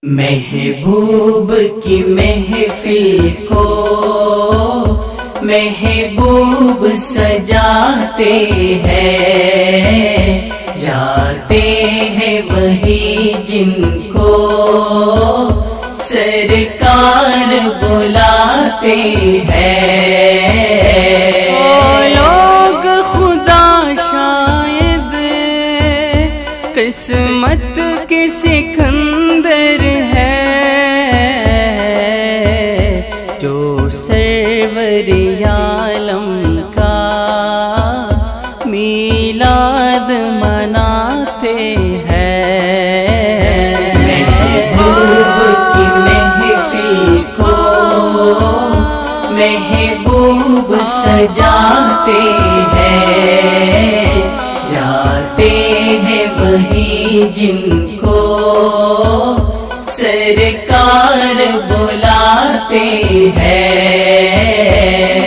محبوب کی محفل کو محبوب سجاتے ہیں، جاتے ہیں وہی جن کو سرکار بلاتے ہیں۔ وہ لوگ خدا شاید قسمت کے سکندر ہے، جو سرور عالم کا میلاد مناتے ہیں۔ محبوب کی محفل کو محبوب سجاتے ہیں، جاتے ہیں وہی جن کو سرکار بلاتے ہیں۔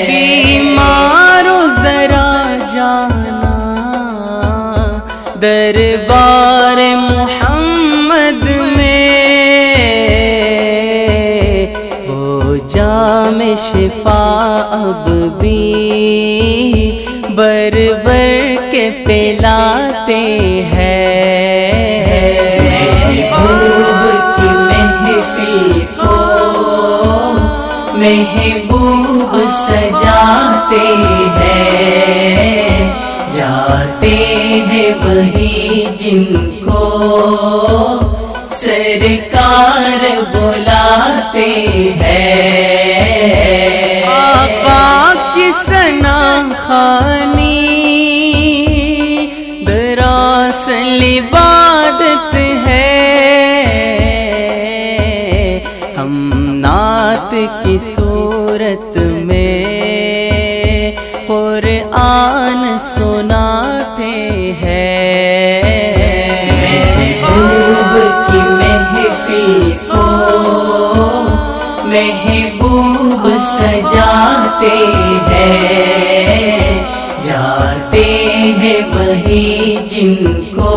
بیمارو ذرا جانا دربار محمد میں، وہ جام شفا اب بھی بر بر کے پلاتے ہیں۔ محبوب کی محفل کو محبوب سجاتے ہیں، جاتے ہیں وہی جن کو سرکار بلاتے ہیں۔ آقا کی ثنا خوانی دراصل عبادت ہے، ہم نعت کی صورت میں قرآن سناتے ہیں۔ محبوب کی محفل کو محبوب سجاتے ہیں، جاتے ہیں وہی جن کو